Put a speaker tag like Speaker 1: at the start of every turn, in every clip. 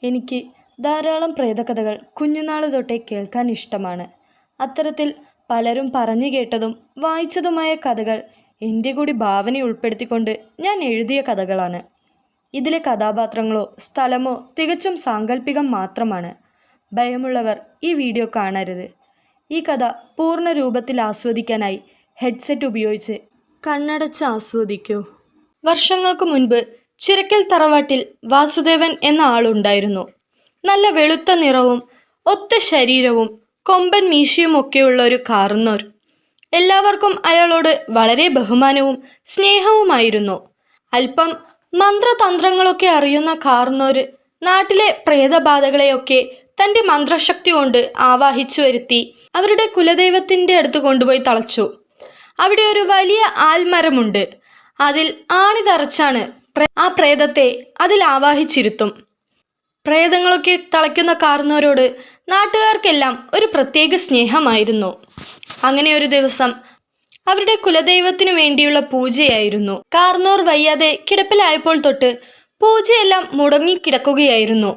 Speaker 1: എനിക്ക് ധാരാളം പ്രേതകഥകൾ കുഞ്ഞുനാൾ തൊട്ടേ കേൾക്കാൻ ഇഷ്ടമാണ്. അത്തരത്തിൽ പലരും പറഞ്ഞു കേട്ടതും വായിച്ചതുമായ കഥകൾ എൻ്റെ കൂടി ഭാവന ഉൾപ്പെടുത്തിക്കൊണ്ട് ഞാൻ എഴുതിയ കഥകളാണ്. ഇതിലെ കഥാപാത്രങ്ങളോ സ്ഥലമോ തികച്ചും സാങ്കല്പികം മാത്രമാണ്. ഭയമുള്ളവർ ഈ വീഡിയോ കാണരുത്. ഈ കഥ പൂർണ്ണ രൂപത്തിൽ ആസ്വദിക്കാനായി ഹെഡ്സെറ്റ് ഉപയോഗിച്ച് കണ്ണടച്ച് ആസ്വദിക്കൂ. വർഷങ്ങൾക്ക് മുൻപ് ചിറക്കൽ തറവാട്ടിൽ വാസുദേവൻ എന്ന ആളുണ്ടായിരുന്നു. നല്ല വെളുത്ത നിറവും ഒത്ത ശരീരവും കൊമ്പൻ മീശയും ഒക്കെയുള്ള ഒരു കാർന്നോർ. എല്ലാവർക്കും അയാളോട് വളരെ ബഹുമാനവും സ്നേഹവുമായിരുന്നു. അല്പം മന്ത്രതന്ത്രങ്ങളൊക്കെ അറിയുന്ന കാർന്നോര് നാട്ടിലെ പ്രേതബാധകളെയൊക്കെ തൻ്റെ മന്ത്രശക്തി കൊണ്ട് ആവാഹിച്ചു വരുത്തി അവരുടെ കുലദൈവത്തിൻ്റെ അടുത്ത് കൊണ്ടുപോയി തളച്ചു. അവിടെ ഒരു വലിയ ആൽമരമുണ്ട്. അതിൽ ആണി തറച്ചാണ് ആ പ്രേതത്തെ അതിൽ ആവാഹിച്ചിരുത്തും. പ്രേതങ്ങളൊക്കെ തളയ്ക്കുന്ന കാർന്നോരോട് നാട്ടുകാർക്കെല്ലാം ഒരു പ്രത്യേക സ്നേഹമായിരുന്നു. അങ്ങനെ ഒരു ദിവസം അവരുടെ കുലദൈവത്തിനു വേണ്ടിയുള്ള പൂജയായിരുന്നു. കാർന്നോർ വയ്യാതെ കിടപ്പിലായപ്പോൾ തൊട്ട് പൂജയെല്ലാം മുടങ്ങിക്കിടക്കുകയായിരുന്നു.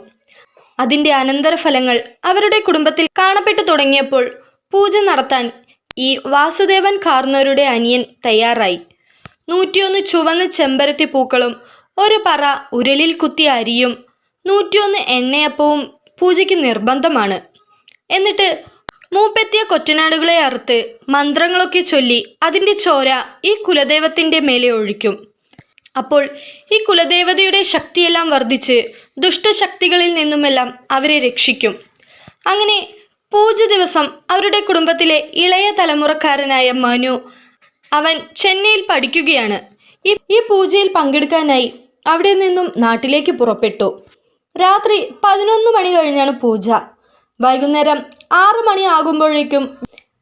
Speaker 1: അതിൻ്റെ അനന്തരഫലങ്ങൾ അവരുടെ കുടുംബത്തിൽ കാണപ്പെട്ടു തുടങ്ങിയപ്പോൾ പൂജ നടത്താൻ ഈ വാസുദേവൻ കാർന്നോരുടെ അനിയൻ തയ്യാറായി. 101 ചുവന്ന ചെമ്പരത്തി പൂക്കളും ഒരു പറ ഉരലിൽ കുത്തിയ അരിയും 101 എണ്ണയപ്പവും പൂജയ്ക്ക് നിർബന്ധമാണ്. എന്നിട്ട് മൂപ്പെത്തിയ കൊറ്റനാടുകളെ അറുത്ത് മന്ത്രങ്ങളൊക്കെ ചൊല്ലി അതിൻ്റെ ചോര ഈ കുലദൈവത്തിൻ്റെ മേലെ ഒഴിക്കും. അപ്പോൾ ഈ കുലദേവതയുടെ ശക്തിയെല്ലാം വർദ്ധിച്ച് ദുഷ്ടശക്തികളിൽ നിന്നുമെല്ലാം അവരെ രക്ഷിക്കും. അങ്ങനെ പൂജ ദിവസം അവരുടെ കുടുംബത്തിലെ ഇളയ തലമുറക്കാരനായ മനു, അവൻ ചെന്നൈയിൽ പഠിക്കുകയാണ്. ഈ പൂജയിൽ പങ്കെടുക്കാനായി അവിടെ നിന്നും നാട്ടിലേക്ക് പുറപ്പെട്ടു. രാത്രി 11 മണി കഴിഞ്ഞാണ് പൂജ. വൈകുന്നേരം 6 മണി ആകുമ്പോഴേക്കും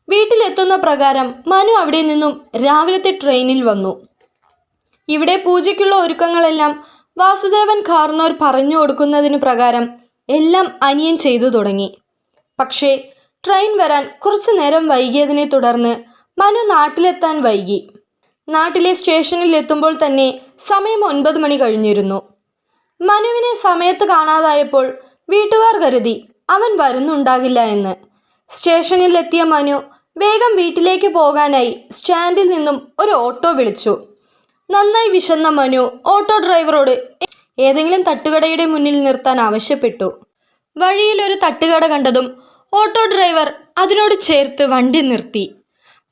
Speaker 1: വീട്ടിലെത്തുന്ന പ്രകാരം മനു അവിടെ നിന്നും രാവിലത്തെ ട്രെയിനിൽ വന്നു. ഇവിടെ പൂജയ്ക്കുള്ള ഒരുക്കങ്ങളെല്ലാം വാസുദേവൻ കാർന്നോർ പറഞ്ഞു കൊടുക്കുന്നതിന് പ്രകാരം എല്ലാം അനിയൻ ചെയ്തു തുടങ്ങി. പക്ഷേ ട്രെയിൻ വരാൻ കുറച്ചു നേരം വൈകിയതിനെ തുടർന്ന് മനു നാട്ടിലെത്താൻ വൈകി. നാട്ടിലെ സ്റ്റേഷനിൽ എത്തുമ്പോൾ തന്നെ സമയം 9 മണി കഴിഞ്ഞിരുന്നു. മനുവിനെ സമയത്ത് കാണാതായപ്പോൾ വീട്ടുകാർ കരുതി അവൻ വരുന്നുണ്ടാകില്ല എന്ന്. സ്റ്റേഷനിൽ എത്തിയ മനു വേഗം വീട്ടിലേക്ക് പോകാനായി സ്റ്റാൻഡിൽ നിന്നും ഒരു ഓട്ടോ വിളിച്ചു. നന്നായി വിശന്ന മനു ഓട്ടോ ഡ്രൈവറോട് ഏതെങ്കിലും തട്ടുകടയുടെ മുന്നിൽ നിർത്താൻ ആവശ്യപ്പെട്ടു. വഴിയിൽ ഒരു തട്ടുകട കണ്ടതും ഓട്ടോ ഡ്രൈവർ അതിനോട് ചേർത്ത് വണ്ടി നിർത്തി.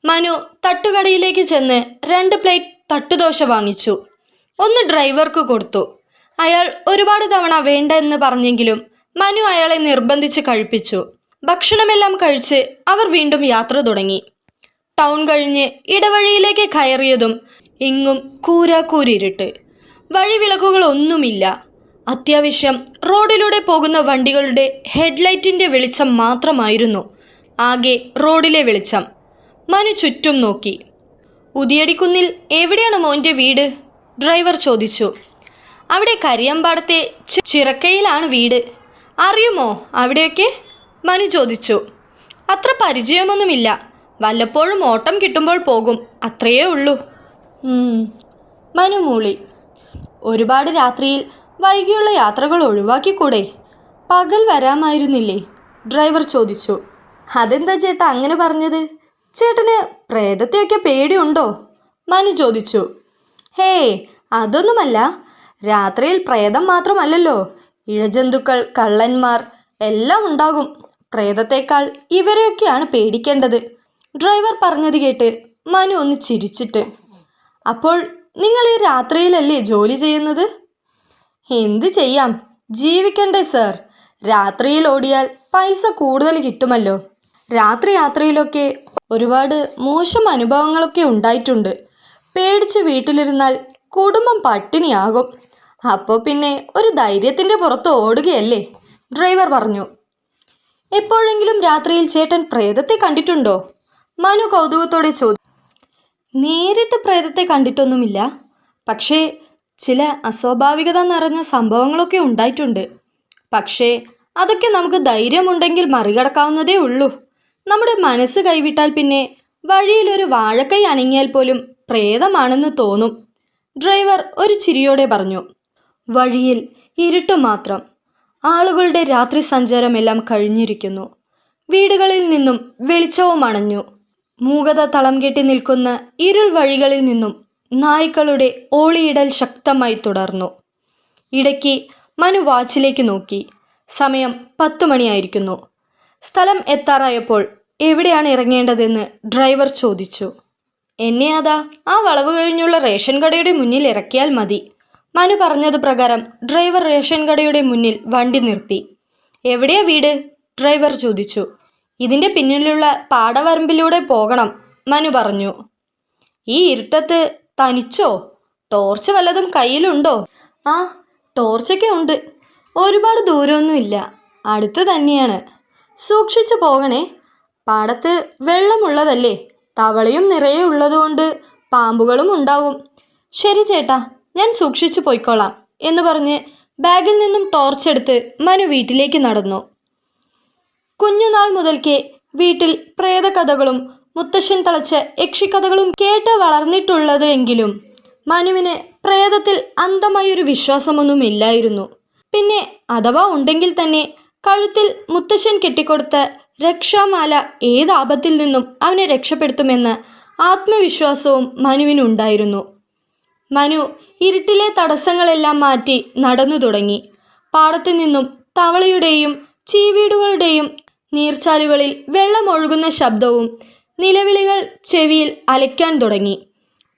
Speaker 1: മനു തട്ടുകടയിലേക്ക് ചെന്ന് 2 പ്ലേറ്റ് തട്ടുദോശ വാങ്ങിച്ചു. 1 ഡ്രൈവർക്ക് കൊടുത്തു. അയാൾ ഒരുപാട് തവണ വേണ്ട എന്ന് പറഞ്ഞെങ്കിലും മനു അയാളെ നിർബന്ധിച്ച് കഴിപ്പിച്ചു. ഭക്ഷണമെല്ലാം കഴിച്ച് അവർ വീണ്ടും യാത്ര തുടങ്ങി. ടൗൺ കഴിഞ്ഞ് ഇടവഴിയിലേക്ക് കയറിയതും എങ്ങും കൂരാക്കൂരിരുട്ട്. വഴിവിളക്കുകളൊന്നുമില്ല. അത്യാവശ്യം റോഡിലൂടെ പോകുന്ന വണ്ടികളുടെ ഹെഡ്ലൈറ്റിൻ്റെ വെളിച്ചം മാത്രമായിരുന്നു ആകെ റോഡിലെ വെളിച്ചം. മനു ചുറ്റും നോക്കി. ഉദിയടിക്കുന്നിൽ എവിടെയാണ് മോൻ്റെ വീട്? ഡ്രൈവർ ചോദിച്ചു. അവിടെ കരിയമ്പാടത്തെ ചിറക്കയിലാണ് വീട്. അറിയുമോ അവിടെയൊക്കെ? മനു ചോദിച്ചു. അത്ര പരിചയമൊന്നുമില്ല. വല്ലപ്പോഴും ഓട്ടം കിട്ടുമ്പോൾ പോകും, അത്രയേ ഉള്ളൂ. മനു മൂളി. ഒരുപാട് രാത്രിയിൽ വൈകിയുള്ള യാത്രകൾ ഒഴിവാക്കിക്കൂടെ? പകൽ വരാമായിരുന്നില്ലേ? ഡ്രൈവർ ചോദിച്ചു. അതെന്താ ചേട്ടാ അങ്ങനെ പറഞ്ഞത്? ചേട്ടന് പ്രേതത്തെയൊക്കെ പേടിയുണ്ടോ? മനു ചോദിച്ചു. ഹേയ്, അതൊന്നുമല്ല. രാത്രിയിൽ പ്രേതം മാത്രമല്ലല്ലോ, ഇഴജന്തുക്കൾ, കള്ളന്മാർ എല്ലാം ഉണ്ടാകും. പ്രേതത്തേക്കാൾ ഇവരെയൊക്കെയാണ് പേടിക്കേണ്ടത്. ഡ്രൈവർ പറഞ്ഞത് കേട്ട് മനു ഒന്ന് ചിരിച്ചിട്ട്. അപ്പോൾ നിങ്ങൾ ഈ രാത്രിയിലല്ലേ ജോലി ചെയ്യുന്നത്? എന്ത് ചെയ്യാം, ജീവിക്കണ്ടേ സർ. രാത്രിയിൽ ഓടിയാൽ പൈസ കൂടുതൽ കിട്ടുമല്ലോ. രാത്രി യാത്രയിലൊക്കെ ഒരുപാട് മോശം അനുഭവങ്ങളൊക്കെ ഉണ്ടായിട്ടുണ്ട്. പേടിച്ച് വീട്ടിലിരുന്നാൽ കുടുംബം പട്ടിണിയാകും. അപ്പോൾ പിന്നെ ഒരു ധൈര്യത്തിൻ്റെ പുറത്ത് ഓടുകയല്ലേ, ഡ്രൈവർ പറഞ്ഞു. എപ്പോഴെങ്കിലും രാത്രിയിൽ ചേട്ടൻ പ്രേതത്തെ കണ്ടിട്ടുണ്ടോ? മനു കൗതുകത്തോടെ ചോദിച്ചു. നേരിട്ട് പ്രേതത്തെ കണ്ടിട്ടൊന്നുമില്ല. പക്ഷേ ചില അസ്വാഭാവികത നിറഞ്ഞ സംഭവങ്ങളൊക്കെ ഉണ്ടായിട്ടുണ്ട്. പക്ഷേ അതൊക്കെ നമുക്ക് ധൈര്യമുണ്ടെങ്കിൽ മറികടക്കാവുന്നതേ ഉള്ളൂ. നമ്മുടെ മനസ്സ് കൈവിട്ടാൽ പിന്നെ വഴിയിലൊരു വാഴക്കൈ അനങ്ങിയാൽ പോലും പ്രേതമാണെന്ന് തോന്നും, ഡ്രൈവർ ഒരു ചിരിയോടെ പറഞ്ഞു. വഴിയിൽ ഇരുട്ട് മാത്രം. ആളുകളുടെ രാത്രി സഞ്ചാരമെല്ലാം കഴിഞ്ഞിരിക്കുന്നു. വീടുകളിൽ നിന്നും വെളിച്ചവും അണഞ്ഞു. മൂകത തളം കെട്ടി നിൽക്കുന്ന ഇരുൾ വഴികളിൽ നിന്നും നായ്ക്കളുടെ ഓളിയിടൽ ശക്തമായി തുടർന്നു. ഇടയ്ക്ക് മനു വാച്ചിലേക്ക് നോക്കി. സമയം 10 മണിയായിരിക്കുന്നു. സ്ഥലം എത്താറായപ്പോൾ എവിടെയാണ് ഇറങ്ങേണ്ടതെന്ന് ഡ്രൈവർ ചോദിച്ചു. എന്നെ അതാ ആ വളവ് കഴിഞ്ഞുള്ള റേഷൻ കടയുടെ മുന്നിൽ ഇറക്കിയാൽ മതി. മനു പറഞ്ഞത് പ്രകാരം ഡ്രൈവർ റേഷൻ കടയുടെ മുന്നിൽ വണ്ടി നിർത്തി. എവിടെയാ വീട്? ഡ്രൈവർ ചോദിച്ചു. ഇതിൻ്റെ പിന്നിലുള്ള പാടവരമ്പിലൂടെ പോകണം, മനു പറഞ്ഞു. ഈ ഇരുട്ടത്ത് തനിച്ചോ? ടോർച്ച് വല്ലതും കയ്യിലുണ്ടോ? ആ, ടോർച്ചൊക്കെ ഉണ്ട്. ഒരുപാട് ദൂരമൊന്നുമില്ല, അടുത്ത് തന്നെയാണ്. സൂക്ഷിച്ചു പോകണേ. പാടത്ത് വെള്ളമുള്ളതല്ലേ, തവളയും നിറയെ ഉള്ളതുകൊണ്ട് പാമ്പുകളും ഉണ്ടാവും. ശരി ചേട്ടാ, ഞാൻ സൂക്ഷിച്ചു പോയിക്കോളാം എന്ന് പറഞ്ഞ് ബാഗിൽ നിന്നും ടോർച്ചെടുത്ത് മനു വീട്ടിലേക്ക് നടന്നു. കുഞ്ഞുനാൾ മുതൽക്കേ വീട്ടിൽ പ്രേതകഥകളും മുത്തശ്ശൻ തളച്ച യക്ഷിക്കഥകളും കേട്ട് വളർന്നിട്ടുള്ളത് എങ്കിലും മനുവിന് പ്രേതത്തിൽ അന്ധമായൊരു വിശ്വാസമൊന്നുമില്ലായിരുന്നു. പിന്നെ അഥവാ ഉണ്ടെങ്കിൽ തന്നെ കഴുത്തിൽ മുത്തശ്ശൻ കെട്ടിക്കൊടുത്ത രക്ഷാമാല ഏതാപത്തിൽ നിന്നും അവനെ രക്ഷപ്പെടുത്തുമെന്ന ആത്മവിശ്വാസവും മനുവിനുണ്ടായിരുന്നു. മനു ഇരുട്ടിലെ തടസ്സങ്ങളെല്ലാം മാറ്റി നടന്നു തുടങ്ങി. പാടത്തു നിന്നും തവളയുടെയും ചീവീടുകളുടെയും നീർച്ചാലുകളിൽ വെള്ളമൊഴുകുന്ന ശബ്ദവും നിലവിളികൾ ചെവിയിൽ അലയ്ക്കാൻ തുടങ്ങി.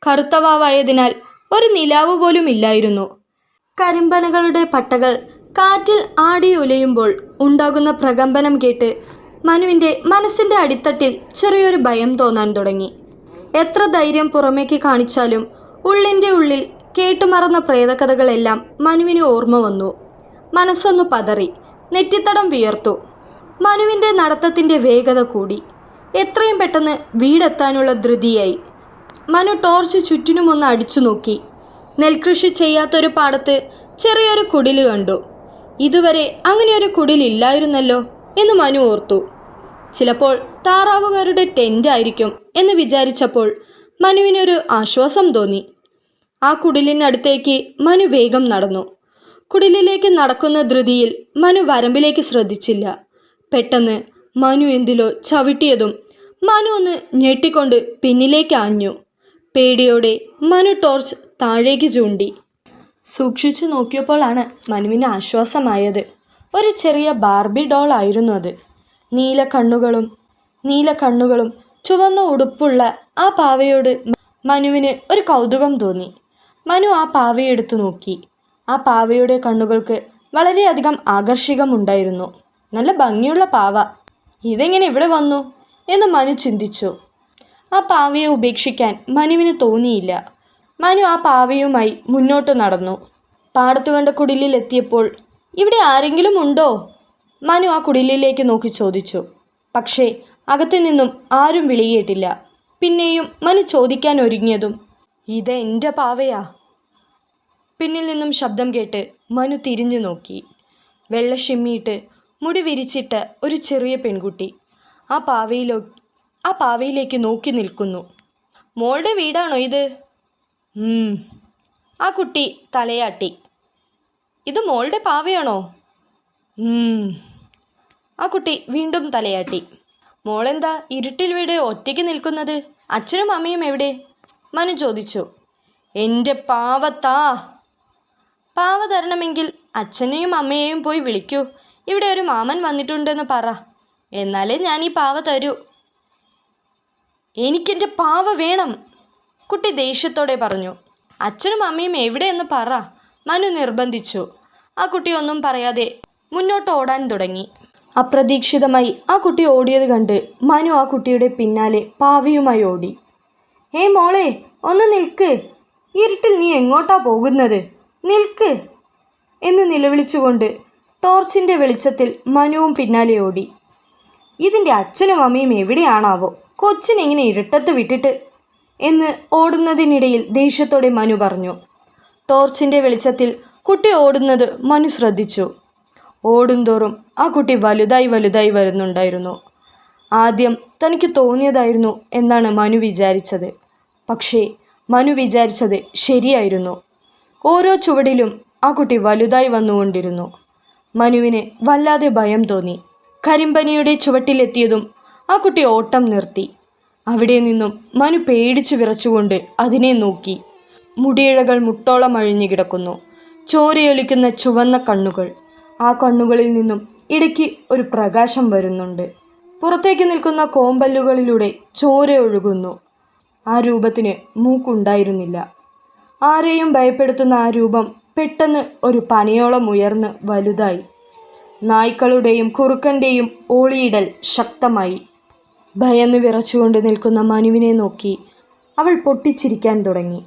Speaker 1: കറുത്തവാവായതിനാൽ ഒരു നിലാവ് പോലും ഇല്ലായിരുന്നു. കരിമ്പനകളുടെ പട്ടകൾ കാറ്റിൽ ആടിയുലയുമ്പോൾ ഉണ്ടാകുന്ന പ്രകമ്പനം കേട്ട് മനുവിൻ്റെ മനസ്സിൻ്റെ അടിത്തട്ടിൽ ചെറിയൊരു ഭയം തോന്നാൻ തുടങ്ങി. എത്ര ധൈര്യം പുറമേക്ക് കാണിച്ചാലും ഉള്ളിൻ്റെ ഉള്ളിൽ കേട്ടുമറന്ന പ്രേതകഥകളെല്ലാം മനുവിന് ഓർമ്മ വന്നു. മനസ്സൊന്നു പതറി, നെറ്റിത്തടം വിയർത്തു. മനുവിൻ്റെ നടത്തത്തിൻ്റെ വേഗത കൂടി. എത്രയും പെട്ടെന്ന് വീടെത്താനുള്ള ധൃതിയായി. മനു ടോർച്ച് ചുറ്റിനുമൊന്ന് അടിച്ചു നോക്കി. നെൽകൃഷി ചെയ്യാത്തൊരു പാടത്ത് ചെറിയൊരു കുടിൽ കണ്ടു. ഇതുവരെ അങ്ങനെയൊരു കുടിലില്ലായിരുന്നല്ലോ എന്ന് മനു ഓർത്തു. ചിലപ്പോൾ താറാവുകാരുടെ ടെൻ്റ് ആയിരിക്കും എന്ന് വിചാരിച്ചപ്പോൾ മനുവിനൊരു ആശ്വാസം തോന്നി. ആ കുടിലിനടുത്തേക്ക് മനു വേഗം നടന്നു. കുടിലിലേക്ക് നടക്കുന്ന ധൃതിയിൽ മനു വരമ്പിലേക്ക് ശ്രദ്ധിച്ചില്ല. പെട്ടെന്ന് മനു എന്തിലോ ചവിട്ടിയതും മനു ഒന്ന് ഞെട്ടിക്കൊണ്ട് പിന്നിലേക്ക് ആഞ്ഞു. പേടിയോടെ മനു ടോർച്ച് താഴേക്ക് ചൂണ്ടി. സൂക്ഷിച്ചു നോക്കിയപ്പോഴാണ് മനുവിന് ആശ്വാസമായത്. ഒരു ചെറിയ ബാർബി ഡോൾ ആയിരുന്നു അത്. നീല കണ്ണുകളും ചുവന്ന ഉടുപ്പുള്ള ആ പാവയോട് മനുവിന് ഒരു കൗതുകം തോന്നി. മനു ആ പാവയെടുത്തു നോക്കി. ആ പാവയുടെ കണ്ണുകൾക്ക് വളരെയധികം ആകർഷകമുണ്ടായിരുന്നു. നല്ല ഭംഗിയുള്ള പാവ. ഇതെങ്ങനെ ഇവിടെ വന്നു എന്ന് മനു ചിന്തിച്ചു. ആ പാവയെ ഉപേക്ഷിക്കാൻ മനുവിന് തോന്നിയില്ല. മനു ആ പാവയുമായി മുന്നോട്ട് നടന്നു. പാടത്തു കണ്ട കുടിലിൽ എത്തിയപ്പോൾ ഇവിടെ ആരെങ്കിലും ഉണ്ടോ? മനു ആ കുടിലിലേക്ക് നോക്കി ചോദിച്ചു. പക്ഷേ അകത്തു നിന്നും ആരും വിളി കേട്ടില്ല. പിന്നെയും മനു ചോദിക്കാൻ ഒരുങ്ങിയതും ഇത് എൻ്റെ പാവയാ. പിന്നിൽ നിന്നും ശബ്ദം കേട്ട് മനു തിരിഞ്ഞു നോക്കി. വെള്ള ഷിമ്മിയിട്ട് മുടി വിരിച്ചിട്ട് ഒരു ചെറിയ പെൺകുട്ടി ആ പാവയിലേക്ക് നോക്കി നിൽക്കുന്നു. മോളുടെ വീടാണോ ഇത്? ആ കുട്ടി തലയാട്ടി. ഇത് മോളുടെ പാവയാണോ? ആ കുട്ടി വീണ്ടും തലയാട്ടി. മോളെന്താ ഇരുട്ടിൽ വീട് ഒറ്റയ്ക്ക് നിൽക്കുന്നത്? അച്ഛനും അമ്മയും എവിടെ? മനു ചോദിച്ചു. എൻ്റെ പാവത്താ. പാവ തരണമെങ്കിൽ അച്ഛനെയും അമ്മയെയും പോയി വിളിക്കൂ. ഇവിടെ ഒരു മാമൻ വന്നിട്ടുണ്ടെന്ന് പറ, എന്നാലേ ഞാൻ ഈ പാവ തരൂ. എനിക്കെൻ്റെ പാവ വേണം, കുട്ടി ദേഷ്യത്തോടെ പറഞ്ഞു. അച്ഛനും അമ്മയും എവിടെയെന്ന് പറ, മനു നിർബന്ധിച്ചു. ആ കുട്ടി ഒന്നും പറയാതെ മുന്നോട്ട് ഓടാൻ തുടങ്ങി. അപ്രതീക്ഷിതമായി ആ കുട്ടി ഓടിയത് കണ്ട് മനു ആ കുട്ടിയുടെ പിന്നാലെ പാവയുമായി ഓടി. മോളെ, ഒന്ന് നിൽക്ക്. ഇരുട്ടിൽ നീ എങ്ങോട്ടാ പോകുന്നത്? നിൽക്ക് എന്ന് നിലവിളിച്ചുകൊണ്ട് ടോർച്ചിൻ്റെ വെളിച്ചത്തിൽ മനുവും പിന്നാലെ ഓടി. ഇതിൻ്റെ അച്ഛനും അമ്മയും എവിടെയാണാവോ? കൊച്ചിനെങ്ങനെ ഇരുട്ടത്ത് വിട്ടിട്ട് എന്ന് ഓടുന്നതിനിടയിൽ ദേഷ്യത്തോടെ മനു പറഞ്ഞു. ടോർച്ചിൻ്റെ വെളിച്ചത്തിൽ കുട്ടി ഓടുന്നത് മനു ശ്രദ്ധിച്ചു. ഓടുന്തോറും ആ കുട്ടി വലുതായി വരുന്നുണ്ടായിരുന്നു. ആദ്യം തനിക്ക് തോന്നിയതായിരുന്നു എന്നാണ് മനു വിചാരിച്ചത്. പക്ഷേ മനു വിചാരിച്ചത് ശരിയായിരുന്നു. ഓരോ ചുവടിലും ആ കുട്ടി വലുതായി വന്നുകൊണ്ടിരുന്നു. മനുവിന് വല്ലാതെ ഭയം തോന്നി. കരിമ്പനിയുടെ ചുവട്ടിലെത്തിയതും ആ കുട്ടി ഓട്ടം നിർത്തി. അവിടെ നിന്നും മനു പേടിച്ചു വിറച്ചുകൊണ്ട് അതിനെ നോക്കി. മുടിയിഴകൾ മുട്ടോളം അഴിഞ്ഞു കിടക്കുന്നു. ചോരയൊലിക്കുന്ന ചുവന്ന കണ്ണുകൾ. ആ കണ്ണുകളിൽ നിന്നും ഇടയ്ക്ക് ഒരു പ്രകാശം വരുന്നുണ്ട്. പുറത്തേക്ക് നിൽക്കുന്ന കോമ്പല്ലുകളിലൂടെ ചോര ഒഴുകുന്നു. ആ രൂപത്തിന് മൂക്കുണ്ടായിരുന്നില്ല. ആരെയും ഭയപ്പെടുത്തുന്ന ആ രൂപം പെട്ടെന്ന് ഒരു പനയോളം ഉയർന്ന് വലുതായി. നായ്ക്കളുടെയും കുറുക്കൻ്റെയും ഓളിയിടൽ ശക്തമായി. ഭയന്ന് വിറച്ചുകൊണ്ട് നിൽക്കുന്ന മനുവിനെ നോക്കി അവൾ പൊട്ടിച്ചിരിക്കാൻ തുടങ്ങി.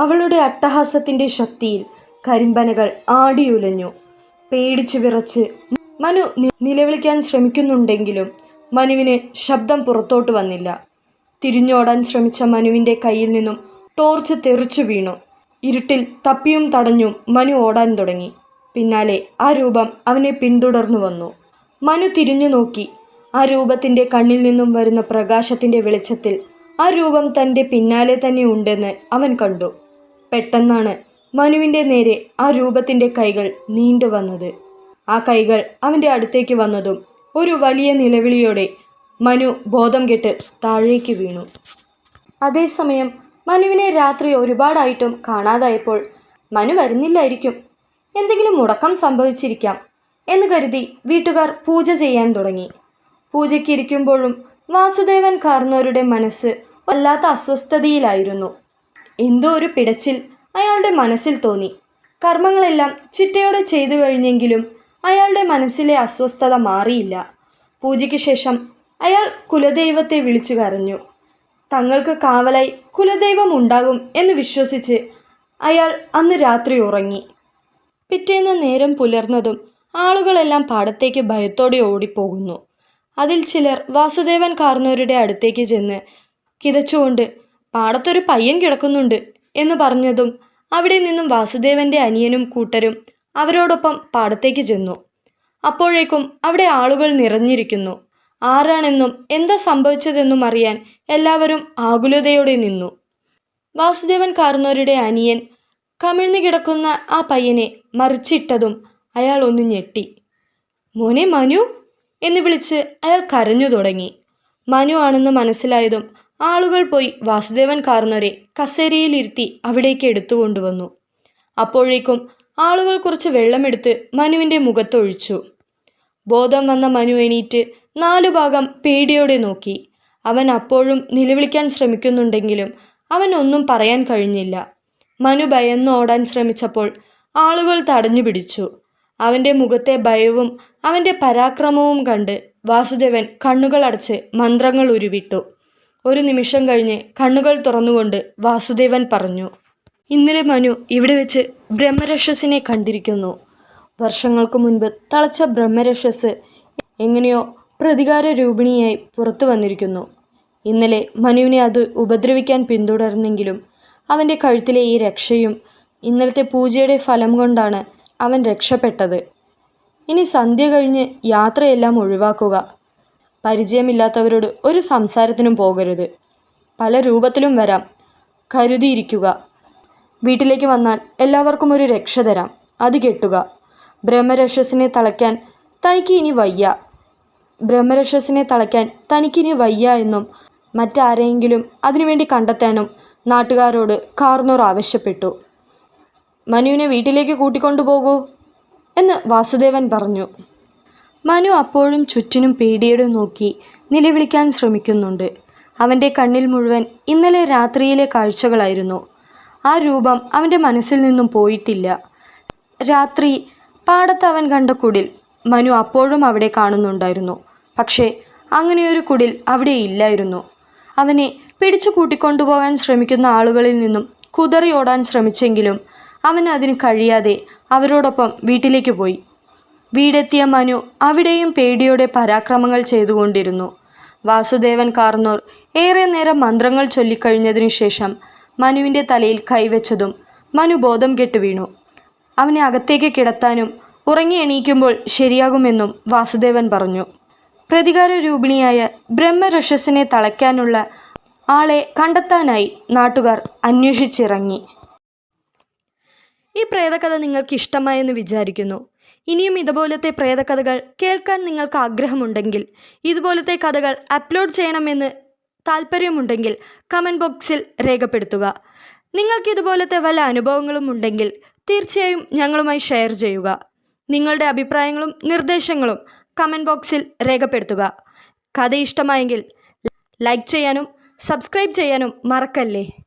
Speaker 1: അവളുടെ അട്ടഹാസത്തിൻ്റെ ശക്തിയിൽ കരിമ്പനകൾ ആടിയുലഞ്ഞു. പേടിച്ചു വിറച്ച് മനു നിലവിളിക്കാൻ ശ്രമിക്കുന്നുണ്ടെങ്കിലും മനുവിന് ശബ്ദം പുറത്തോട്ട് വന്നില്ല. തിരിഞ്ഞോടാൻ ശ്രമിച്ച മനുവിൻ്റെ കയ്യിൽ നിന്നും ടോർച്ച് തെറിച്ചു വീണു. ഇരുട്ടിൽ തപ്പിയും തടഞ്ഞും മനു ഓടാൻ തുടങ്ങി. പിന്നാലെ ആ രൂപം അവനെ പിന്തുടർന്നു വന്നു. മനു തിരിഞ്ഞു നോക്കി. ആ രൂപത്തിൻ്റെ കണ്ണിൽ നിന്നും വരുന്ന പ്രകാശത്തിൻ്റെ വെളിച്ചത്തിൽ ആ രൂപം തൻ്റെ പിന്നാലെ തന്നെ ഉണ്ടെന്ന് അവൻ കണ്ടു. പെട്ടെന്നാണ് മനുവിൻ്റെ നേരെ ആ രൂപത്തിൻ്റെ കൈകൾ നീണ്ടു വന്നത്. ആ കൈകൾ അവൻ്റെ അടുത്തേക്ക് വന്നതും ഒരു വലിയ നിലവിളിയോടെ മനു ബോധം കെട്ട് താഴേക്ക് വീണു. അതേസമയം മനുവിനെ രാത്രി ഒരുപാടായിട്ടും കാണാതായപ്പോൾ മനു വരുന്നില്ലായിരിക്കും, എന്തെങ്കിലും മുടക്കം സംഭവിച്ചിരിക്കാം എന്ന് കരുതി വീട്ടുകാർ പൂജ ചെയ്യാൻ തുടങ്ങി. പൂജയ്ക്ക് ഇരിക്കുമ്പോഴും വാസുദേവൻ കാർന്നോരുടെ മനസ്സ് വല്ലാത്ത അസ്വസ്ഥതയിലായിരുന്നു. എന്തോ ഒരു പിടച്ചിൽ അയാളുടെ മനസ്സിൽ തോന്നി. കർമ്മങ്ങളെല്ലാം ചിട്ടയോടെ ചെയ്തു കഴിഞ്ഞെങ്കിലും അയാളുടെ മനസ്സിലെ അസ്വസ്ഥത മാറിയില്ല. പൂജയ്ക്ക് ശേഷം അയാൾ കുലദൈവത്തെ വിളിച്ചു കരഞ്ഞു. തങ്ങൾക്ക് കാവലായി കുലദൈവം ഉണ്ടാകും എന്ന് വിശ്വസിച്ച് അയാൾ അന്ന് രാത്രി ഉറങ്ങി. പിറ്റേന്ന് നേരം പുലർന്നതും ആളുകളെല്ലാം പാടത്തേക്ക് ഭയത്തോടെ ഓടിപ്പോകുന്നു. അതിൽ ചിലർ വാസുദേവൻ കാർന്നോരുടെ അടുത്തേക്ക് ചെന്ന് കിതച്ചുകൊണ്ട് പാടത്തൊരു പയ്യൻ കിടക്കുന്നുണ്ട് എന്ന് പറഞ്ഞതും അവിടെ നിന്നും വാസുദേവൻ്റെ അനിയനും കൂട്ടരും അവരോടൊപ്പം പാടത്തേക്ക് ചെന്നു. അപ്പോഴേക്കും അവിടെ ആളുകൾ നിറഞ്ഞിരിക്കുന്നു. ആരാണെന്നും എന്താ സംഭവിച്ചതെന്നും അറിയാൻ എല്ലാവരും ആകുലതയോടെ നിന്നു. വാസുദേവൻ കാർന്നോരുടെ അനിയൻ കമിഴ്ന്നു കിടക്കുന്ന ആ പയ്യനെ മറിച്ചിട്ടതും അയാൾ ഒന്ന് ഞെട്ടി. മോനെ മനു എന്ന് വിളിച്ച് അയാൾ കരഞ്ഞു തുടങ്ങി. മനു ആണെന്ന് മനസ്സിലായതും ആളുകൾ പോയി വാസുദേവൻ കാർന്നോരെ കസേരയിലിരുത്തി അവിടേക്ക് എടുത്തുകൊണ്ടുവന്നു. അപ്പോഴേക്കും ആളുകൾ കുറച്ച് വെള്ളമെടുത്ത് മനുവിൻ്റെ മുഖത്തൊഴിച്ചു. ബോധം വന്ന മനു എണീറ്റ് 4 ഭാഗം പേടിയോടെ നോക്കി. അവൻ അപ്പോഴും നിലവിളിക്കാൻ ശ്രമിക്കുന്നുണ്ടെങ്കിലും അവൻ ഒന്നും പറയാൻ കഴിഞ്ഞില്ല. മനു ഭയന്ന് ഓടാൻ ശ്രമിച്ചപ്പോൾ ആളുകൾ തടഞ്ഞു പിടിച്ചു. അവൻ്റെ മുഖത്തെ ഭയവും അവൻ്റെ പരാക്രമവും കണ്ട് വാസുദേവൻ കണ്ണുകൾ അടച്ച് മന്ത്രങ്ങൾ ഉരുവിട്ടു. ഒരു നിമിഷം കഴിഞ്ഞ് കണ്ണുകൾ തുറന്നുകൊണ്ട് വാസുദേവൻ പറഞ്ഞു, ഇന്നലെ മനു ഇവിടെ വെച്ച് ബ്രഹ്മരക്ഷസിനെ കണ്ടിരിക്കുന്നു. വർഷങ്ങൾക്ക് മുൻപ് തളച്ച ബ്രഹ്മരക്ഷസ് എങ്ങനെയോ പ്രതികാര രൂപിണിയായി പുറത്തു വന്നിരിക്കുന്നു. ഇന്നലെ മനുവിനെ അത് ഉപദ്രവിക്കാൻ പിന്തുടർന്നെങ്കിലും അവൻ്റെ കഴുത്തിലെ ഈ രക്ഷയും ഇന്നലത്തെ പൂജയുടെ ഫലം കൊണ്ടാണ് അവൻ രക്ഷപ്പെട്ടത്. ഇനി സന്ധ്യ കഴിഞ്ഞ് യാത്രയെല്ലാം ഒഴിവാക്കുക. പരിചയമില്ലാത്തവരോട് ഒരു സംസാരത്തിനും പോകരുത്. പല രൂപത്തിലും വരാം, കരുതിയിരിക്കുക. വീട്ടിലേക്ക് വന്നാൽ എല്ലാവർക്കും ഒരു രക്ഷ തരാം, അത് കെട്ടുക. ബ്രഹ്മരക്ഷസിനെ തളയ്ക്കാൻ തനിക്കിനി വയ്യ എന്നും മറ്റാരെയെങ്കിലും അതിനുവേണ്ടി കണ്ടെത്താനും നാട്ടുകാരോട് കാർന്നോർ ആവശ്യപ്പെട്ടു. മനുവിനെ വീട്ടിലേക്ക് കൂട്ടിക്കൊണ്ടുപോകൂ എന്ന് വാസുദേവൻ പറഞ്ഞു. മനു അപ്പോഴും ചുറ്റിനും പേടിയോടെ നോക്കി നിലവിളിക്കാൻ ശ്രമിക്കുന്നുണ്ട്. അവൻ്റെ കണ്ണിൽ മുഴുവൻ ഇന്നലെ രാത്രിയിലെ കാഴ്ചകളായിരുന്നു. ആ രൂപം അവൻ്റെ മനസ്സിൽ നിന്നും പോയിട്ടില്ല. രാത്രി പാടത്ത് അവൻ കണ്ട കുടിൽ മനു അപ്പോഴും അവിടെ കാണുന്നുണ്ടായിരുന്നു. പക്ഷേ അങ്ങനെയൊരു കുടിൽ അവിടെ ഇല്ലായിരുന്നു. അവനെ പിടിച്ചു കൂട്ടിക്കൊണ്ടുപോകാൻ ശ്രമിക്കുന്ന ആളുകളിൽ നിന്നും കുതറി ഓടാൻ ശ്രമിച്ചെങ്കിലും അവന് അതിന് കഴിയാതെ അവരോടൊപ്പം വീട്ടിലേക്ക് പോയി. വീടെത്തിയ മനു അവിടെയും പേടിയോടെ പരാക്രമങ്ങൾ ചെയ്തുകൊണ്ടിരുന്നു. വാസുദേവൻ കാർന്നോർ ഏറെ നേരം മന്ത്രങ്ങൾ ചൊല്ലിക്കഴിഞ്ഞതിനു ശേഷം മനുവിൻ്റെ തലയിൽ കൈവച്ചതും മനു ബോധം കെട്ട് വീണു. അവനെ അകത്തേക്ക് കിടത്താനും ഉറങ്ങി എണീക്കുമ്പോൾ ശരിയാകുമെന്നും വാസുദേവൻ പറഞ്ഞു. പ്രതികാര രൂപിണിയായ ബ്രഹ്മരക്ഷസിനെ തളയ്ക്കാനുള്ള ആളെ കണ്ടെത്താനായി നാട്ടുകാർ അന്വേഷിച്ചിറങ്ങി. ഈ പ്രേതകഥ നിങ്ങൾക്ക് ഇഷ്ടമായെന്ന് വിചാരിക്കുന്നു. ഇനിയും ഇതുപോലത്തെ പ്രേതകഥകൾ കേൾക്കാൻ നിങ്ങൾക്ക് ആഗ്രഹമുണ്ടെങ്കിൽ, ഇതുപോലത്തെ കഥകൾ അപ്ലോഡ് ചെയ്യണമെന്ന് താല്പര്യമുണ്ടെങ്കിൽ കമൻറ്റ് ബോക്സിൽ രേഖപ്പെടുത്തുക. നിങ്ങൾക്ക് ഇതുപോലത്തെ വല്ല അനുഭവങ്ങളും ഉണ്ടെങ്കിൽ തീർച്ചയായും ഞങ്ങളുമായി ഷെയർ ചെയ്യുക. നിങ്ങളുടെ അഭിപ്രായങ്ങളും നിർദ്ദേശങ്ങളും കമൻറ്റ് ബോക്സിൽ രേഖപ്പെടുത്തുക. കഥ ഇഷ്ടമായെങ്കിൽ ലൈക്ക് ചെയ്യാനും സബ്സ്ക്രൈബ് ചെയ്യാനും മറക്കല്ലേ.